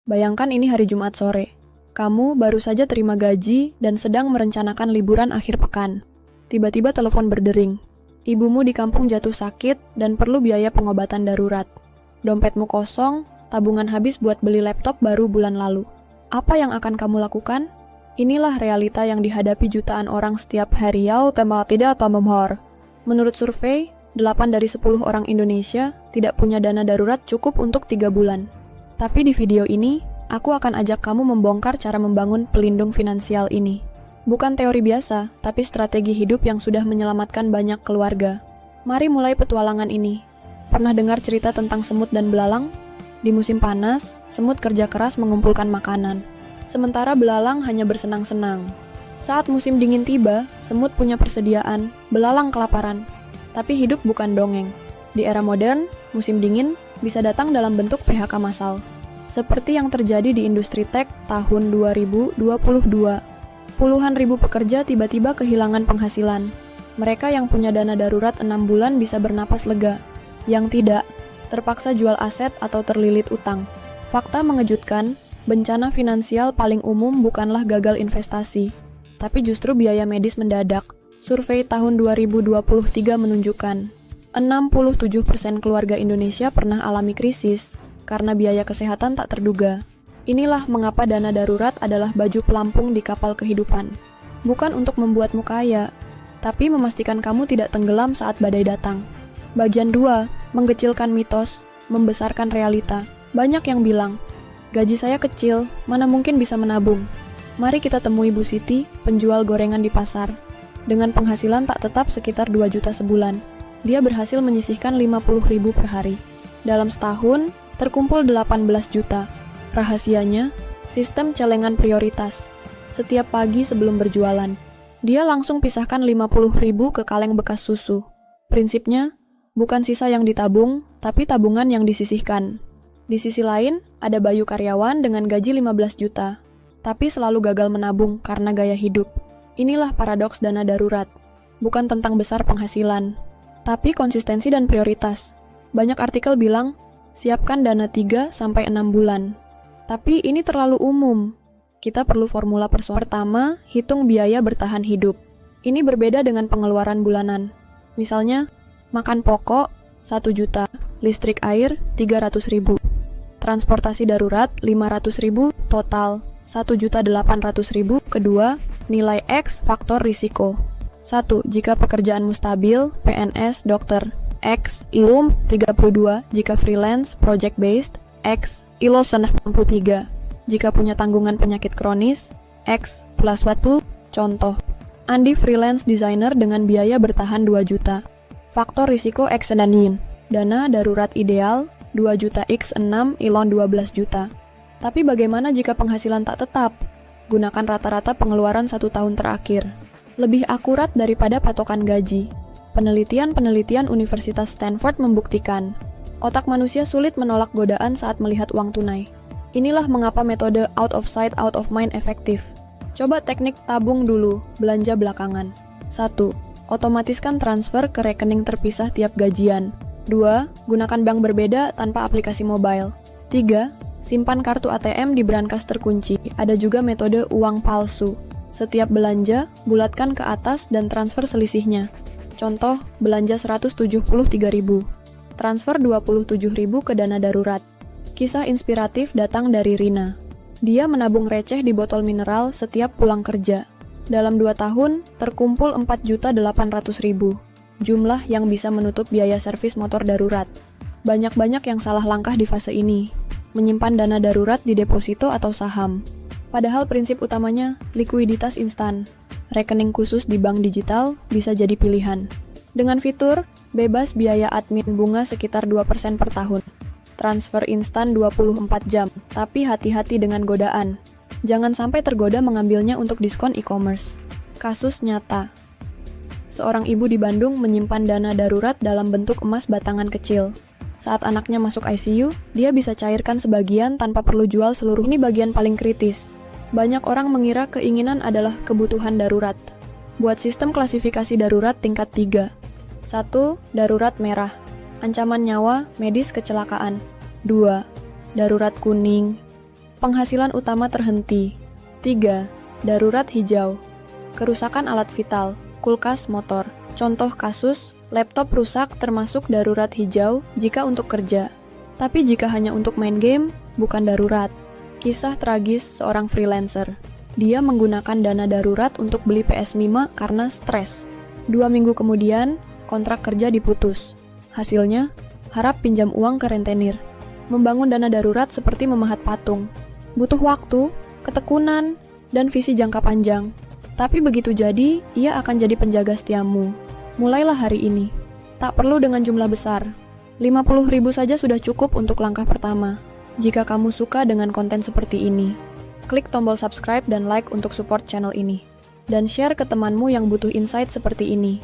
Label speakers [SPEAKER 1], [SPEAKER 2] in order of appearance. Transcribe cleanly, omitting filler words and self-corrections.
[SPEAKER 1] Bayangkan ini hari Jumat sore. Kamu baru saja terima gaji dan sedang merencanakan liburan akhir pekan. Tiba-tiba telepon berdering. Ibumu di kampung jatuh sakit dan perlu biaya pengobatan darurat. Dompetmu kosong, tabungan habis buat beli laptop baru bulan lalu. Apa yang akan kamu lakukan? Inilah realita yang dihadapi jutaan orang setiap hari. Menurut survei, 8 dari 10 orang Indonesia tidak punya dana darurat cukup untuk 3 bulan. Tapi di video ini, aku akan ajak kamu membongkar cara membangun pelindung finansial ini. Bukan teori biasa, tapi strategi hidup yang sudah menyelamatkan banyak keluarga. Mari mulai petualangan ini. Pernah dengar cerita tentang semut dan belalang? Di musim panas, semut kerja keras mengumpulkan makanan. Sementara belalang hanya bersenang-senang. Saat musim dingin tiba, semut punya persediaan, belalang kelaparan. Tapi hidup bukan dongeng. Di era modern, musim dingin bisa datang dalam bentuk PHK massal. Seperti yang terjadi di industri tech tahun 2022. Puluhan ribu pekerja tiba-tiba kehilangan penghasilan. Mereka yang punya dana darurat 6 bulan bisa bernapas lega. Yang tidak, terpaksa jual aset atau terlilit utang. Fakta mengejutkan, bencana finansial paling umum bukanlah gagal investasi, tapi justru biaya medis mendadak. Survei tahun 2023 menunjukkan, 67% keluarga Indonesia pernah alami krisis karena biaya kesehatan tak terduga. Inilah mengapa dana darurat adalah baju pelampung di kapal kehidupan. Bukan untuk membuatmu kaya, tapi memastikan kamu tidak tenggelam saat badai datang. Bagian 2, mengecilkan mitos, membesarkan realita. Banyak yang bilang, gaji saya kecil, mana mungkin bisa menabung. Mari kita temui Bu Siti, penjual gorengan di pasar. Dengan penghasilan tak tetap sekitar 2 juta sebulan. Dia berhasil menyisihkan 50.000 per hari. Dalam setahun, terkumpul 18 juta. Rahasianya, sistem celengan prioritas. Setiap pagi sebelum berjualan, dia langsung pisahkan 50.000 ke kaleng bekas susu. Prinsipnya, bukan sisa yang ditabung, tapi tabungan yang disisihkan. Di sisi lain, ada Bayu karyawan dengan gaji 15 juta, tapi selalu gagal menabung karena gaya hidup. Inilah paradoks dana darurat. Bukan tentang besar penghasilan, tapi konsistensi dan prioritas. Banyak artikel bilang, siapkan dana 3-6 bulan. Tapi ini terlalu umum. Kita perlu formula pertama, hitung biaya bertahan hidup. Ini berbeda dengan pengeluaran bulanan. Misalnya, makan pokok 1 juta, listrik air 300.000, transportasi darurat 500.000, total 1.800.000. Kedua, nilai X faktor risiko. 1. Jika pekerjaanmu stabil, PNS, dokter. X, ilum 32. Jika freelance, project based. X, ilo 93. Jika punya tanggungan penyakit kronis. X, plus 1. Contoh, Andi freelance designer dengan biaya bertahan 2 juta. Faktor risiko X dan Y. Dana darurat ideal 2 juta X 6 ilon 12 juta. Tapi bagaimana jika penghasilan tak tetap? Gunakan rata-rata pengeluaran 1 tahun terakhir. Lebih akurat daripada patokan gaji. Penelitian Universitas Stanford membuktikan, otak manusia sulit menolak godaan saat melihat uang tunai. Inilah mengapa metode out of sight, out of mind efektif. Coba teknik tabung dulu, belanja belakangan. 1. Otomatiskan transfer ke rekening terpisah tiap gajian. 2. Gunakan bank berbeda tanpa aplikasi mobile. 3. Simpan kartu ATM di brankas terkunci. Ada juga metode uang palsu. Setiap belanja, bulatkan ke atas dan transfer selisihnya. Contoh, belanja 173.000. Transfer 27.000 ke dana darurat. Kisah inspiratif datang dari Rina. Dia menabung receh di botol mineral setiap pulang kerja. Dalam 2 tahun, terkumpul 4.800.000. Jumlah yang bisa menutup biaya servis motor darurat. Banyak-banyak yang salah langkah di fase ini. Menyimpan dana darurat di deposito atau saham. Padahal prinsip utamanya likuiditas instan. Rekening khusus di bank digital bisa jadi pilihan. Dengan fitur, bebas biaya admin bunga sekitar 2% per tahun. Transfer instan 24 jam, tapi hati-hati dengan godaan. Jangan sampai tergoda mengambilnya untuk diskon e-commerce. Kasus nyata. Seorang ibu di Bandung menyimpan dana darurat dalam bentuk emas batangan kecil. Saat anaknya masuk ICU, dia bisa cairkan sebagian tanpa perlu jual seluruh. Ini bagian paling kritis. Banyak orang mengira keinginan adalah kebutuhan darurat. Buat sistem klasifikasi darurat tingkat 3. 1. Darurat merah. Ancaman nyawa, medis, kecelakaan. 2. Darurat kuning. penghasilan utama terhenti. 3. Darurat hijau. Kerusakan alat vital, kulkas, motor. Contoh kasus, laptop rusak termasuk darurat hijau jika untuk kerja. Tapi jika hanya untuk main game, bukan darurat. Kisah tragis seorang freelancer. Dia menggunakan dana darurat untuk beli PS5 karena stres. 2 minggu kemudian, kontrak kerja diputus. Hasilnya, harap pinjam uang ke rentenir. Membangun dana darurat seperti memahat patung. Butuh waktu, ketekunan, dan visi jangka panjang. Tapi begitu jadi, ia akan jadi penjaga setiamu. Mulailah hari ini. Tak perlu dengan jumlah besar. 50.000 saja sudah cukup untuk langkah pertama. Jika kamu suka dengan konten seperti ini, klik tombol subscribe dan like untuk support channel ini. Dan share ke temanmu yang butuh insight seperti ini.